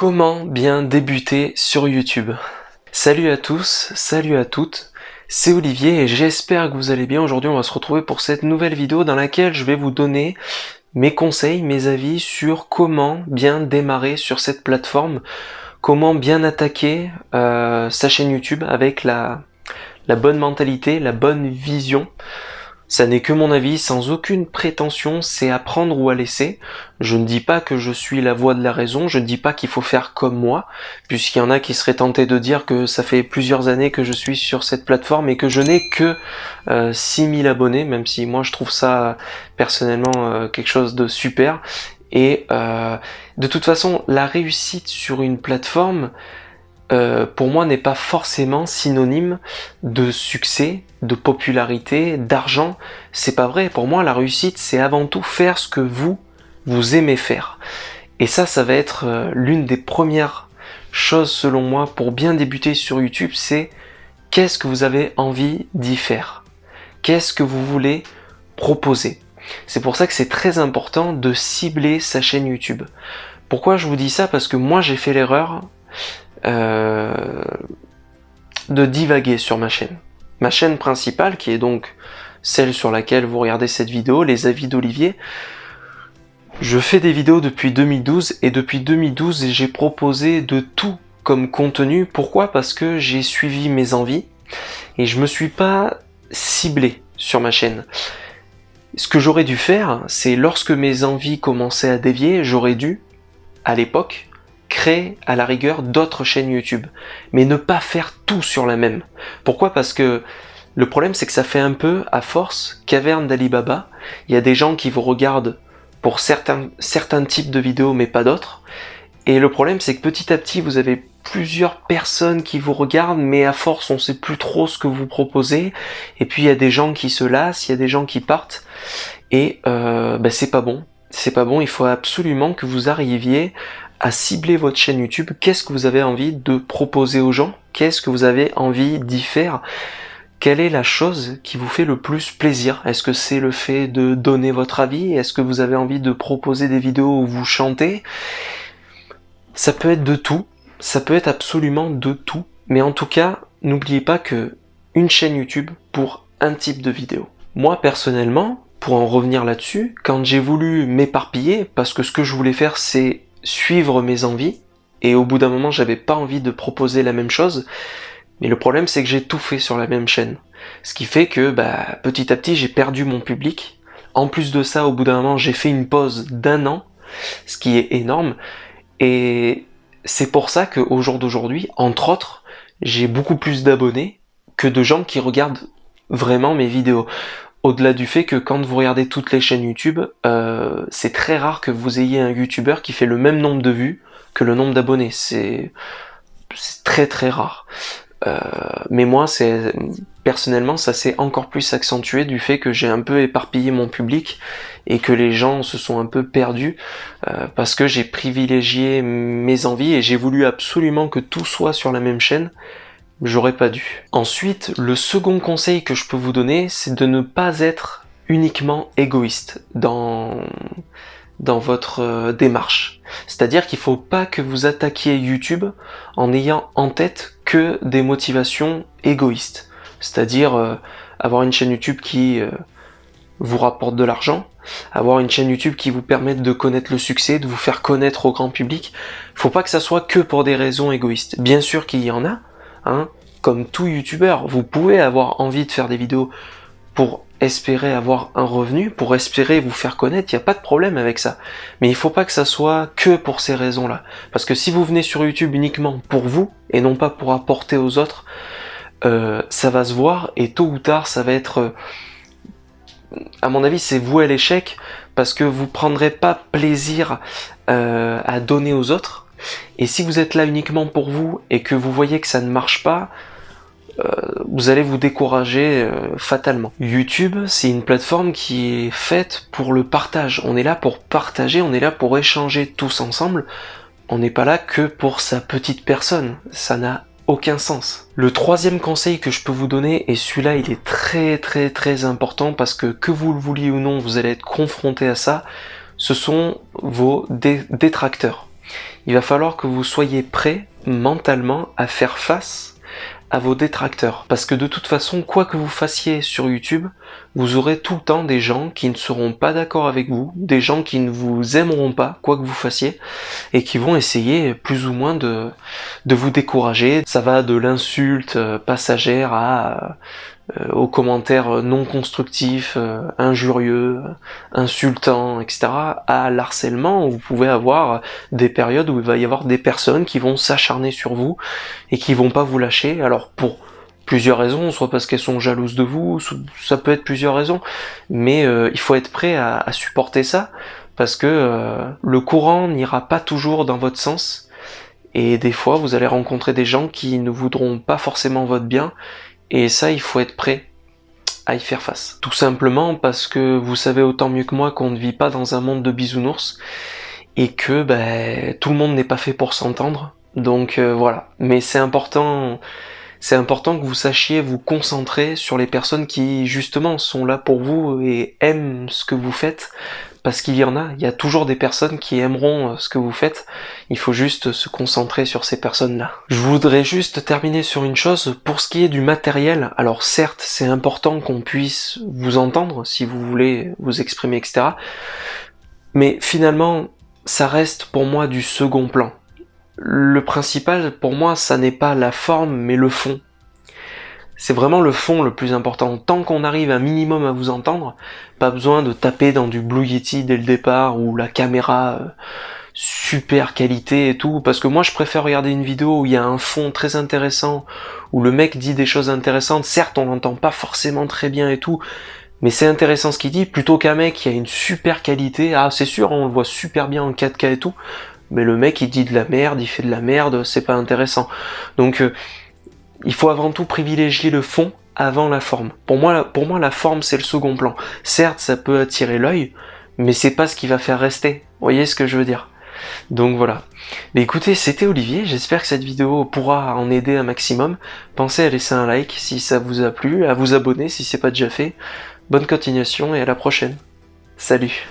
Comment bien débuter sur YouTube? Salut à tous, salut à toutes, c'est Olivier et j'espère que vous allez bien. Aujourd'hui on va se retrouver pour cette nouvelle vidéo dans laquelle je vais vous donner mes conseils, mes avis sur comment bien démarrer sur cette plateforme, comment bien attaquer sa chaîne YouTube avec la bonne mentalité, la bonne vision. Ça n'est que mon avis, sans aucune prétention, c'est à prendre ou à laisser. Je ne dis pas que je suis la voix de la raison, je ne dis pas qu'il faut faire comme moi, puisqu'il y en a qui seraient tentés de dire que ça fait plusieurs années que je suis sur cette plateforme et que je n'ai que 6000 abonnés, même si moi je trouve ça personnellement quelque chose de super. Et de toute façon, la réussite sur une plateforme, pour moi n'est pas forcément synonyme de succès, de popularité, d'argent. C'est pas vrai. Pour moi, la réussite, c'est avant tout faire ce que vous aimez faire. Et ça va être l'une des premières choses selon moi pour bien débuter sur YouTube, c'est qu'est-ce que vous avez envie d'y faire? Qu'est-ce que vous voulez proposer? C'est pour ça que c'est très important de cibler sa chaîne YouTube. Pourquoi je vous dis ça? Parce que moi j'ai fait l'erreur de divaguer sur ma chaîne. Ma chaîne principale, qui est donc celle sur laquelle vous regardez cette vidéo, les avis d'Olivier. Je fais des vidéos depuis 2012 et depuis 2012 j'ai proposé de tout comme contenu. Pourquoi? Parce que j'ai suivi mes envies et je me suis pas ciblé sur ma chaîne. Ce que j'aurais dû faire, c'est lorsque mes envies commençaient à dévier, j'aurais dû, à l'époque, créer à la rigueur d'autres chaînes YouTube, mais ne pas faire tout sur la même. Pourquoi? Parce que le problème c'est que ça fait un peu, à force, caverne d'Ali Baba. Il y a des gens qui vous regardent pour certains types de vidéos mais pas d'autres, et le problème c'est que petit à petit vous avez plusieurs personnes qui vous regardent, mais à force on sait plus trop ce que vous proposez, et puis il y a des gens qui se lassent, il y a des gens qui partent, et c'est pas bon. C'est pas bon, il faut absolument que vous arriviez à cibler votre chaîne YouTube. Qu'est-ce que vous avez envie de proposer aux gens? Qu'est-ce que vous avez envie d'y faire? Quelle est la chose qui vous fait le plus plaisir? Est-ce que c'est le fait de donner votre avis? Est-ce que vous avez envie de proposer des vidéos où vous chantez? Ça peut être de tout, ça peut être absolument de tout, mais en tout cas, n'oubliez pas que une chaîne YouTube pour un type de vidéo. Moi personnellement, pour en revenir là-dessus, quand j'ai voulu m'éparpiller, parce que ce que je voulais faire c'est suivre mes envies, et au bout d'un moment j'avais pas envie de proposer la même chose, mais le problème c'est que j'ai tout fait sur la même chaîne. Ce qui fait que petit à petit j'ai perdu mon public. En plus de ça, au bout d'un moment j'ai fait une pause d'1 an, ce qui est énorme, et c'est pour ça qu'au jour d'aujourd'hui, entre autres, j'ai beaucoup plus d'abonnés que de gens qui regardent vraiment mes vidéos. Au-delà du fait que quand vous regardez toutes les chaînes YouTube, c'est très rare que vous ayez un YouTuber qui fait le même nombre de vues que le nombre d'abonnés. C'est très très rare. Mais moi, personnellement, ça s'est encore plus accentué du fait que j'ai un peu éparpillé mon public et que les gens se sont un peu perdus parce que j'ai privilégié mes envies et j'ai voulu absolument que tout soit sur la même chaîne. J'aurais pas dû. Ensuite, le second conseil que je peux vous donner, c'est de ne pas être uniquement égoïste dans votre démarche. C'est-à-dire qu'il faut pas que vous attaquiez YouTube en ayant en tête que des motivations égoïstes. C'est-à-dire avoir une chaîne YouTube qui vous rapporte de l'argent, avoir une chaîne YouTube qui vous permette de connaître le succès, de vous faire connaître au grand public. Faut pas que ça soit que pour des raisons égoïstes. Bien sûr qu'il y en a, comme tout youtubeur, vous pouvez avoir envie de faire des vidéos pour espérer avoir un revenu, pour espérer vous faire connaître, il n'y a pas de problème avec ça. Mais il faut pas que ça soit que pour ces raisons-là. Parce que si vous venez sur YouTube uniquement pour vous, et non pas pour apporter aux autres, ça va se voir, et tôt ou tard, ça va être... à mon avis, c'est voué à l'échec, parce que vous prendrez pas plaisir à donner aux autres. Et si vous êtes là uniquement pour vous et que vous voyez que ça ne marche pas, vous allez vous décourager fatalement. YouTube, c'est une plateforme qui est faite pour le partage. On est là pour partager, on est là pour échanger tous ensemble. On n'est pas là que pour sa petite personne. Ça n'a aucun sens. Le troisième conseil que je peux vous donner, et celui-là il est très très très important parce que vous le vouliez ou non, vous allez être confronté à ça, ce sont vos détracteurs. il va falloir que vous soyez prêt mentalement à faire face à vos détracteurs. Parce que de toute façon, quoi que vous fassiez sur YouTube, vous aurez tout le temps des gens qui ne seront pas d'accord avec vous, des gens qui ne vous aimeront pas, quoi que vous fassiez, et qui vont essayer plus ou moins de vous décourager. Ça va de l'insulte passagère aux commentaires non constructifs, injurieux, insultants, etc., à l'harcèlement, où vous pouvez avoir des périodes où il va y avoir des personnes qui vont s'acharner sur vous et qui vont pas vous lâcher, alors pour plusieurs raisons, soit parce qu'elles sont jalouses de vous, ça peut être plusieurs raisons, mais il faut être prêt à supporter ça, parce que le courant n'ira pas toujours dans votre sens, et des fois vous allez rencontrer des gens qui ne voudront pas forcément votre bien, et ça, il faut être prêt à y faire face. Tout simplement parce que vous savez autant mieux que moi qu'on ne vit pas dans un monde de bisounours et que tout le monde n'est pas fait pour s'entendre. Donc voilà. Mais c'est important que vous sachiez vous concentrer sur les personnes qui justement sont là pour vous et aiment ce que vous faites. Parce qu'il y en a, il y a toujours des personnes qui aimeront ce que vous faites, il faut juste se concentrer sur ces personnes-là. Je voudrais juste terminer sur une chose, pour ce qui est du matériel, alors certes c'est important qu'on puisse vous entendre si vous voulez vous exprimer, etc. Mais finalement, ça reste pour moi du second plan. Le principal pour moi, ça n'est pas la forme, mais le fond. C'est vraiment le fond le plus important. Tant qu'on arrive un minimum à vous entendre, pas besoin de taper dans du Blue Yeti dès le départ ou la caméra super qualité et tout, parce que moi je préfère regarder une vidéo où il y a un fond très intéressant, où le mec dit des choses intéressantes, certes on l'entend pas forcément très bien et tout, mais c'est intéressant ce qu'il dit, plutôt qu'un mec qui a une super qualité, ah c'est sûr on le voit super bien en 4K et tout, mais le mec il dit de la merde, il fait de la merde, c'est pas intéressant. Donc il faut avant tout privilégier le fond avant la forme. Pour moi la forme c'est le second plan. Certes, ça peut attirer l'œil, mais c'est pas ce qui va faire rester. Vous voyez ce que je veux dire? Donc voilà. Mais écoutez, c'était Olivier, j'espère que cette vidéo pourra en aider un maximum. Pensez à laisser un like si ça vous a plu, à vous abonner si c'est pas déjà fait. Bonne continuation et à la prochaine. Salut!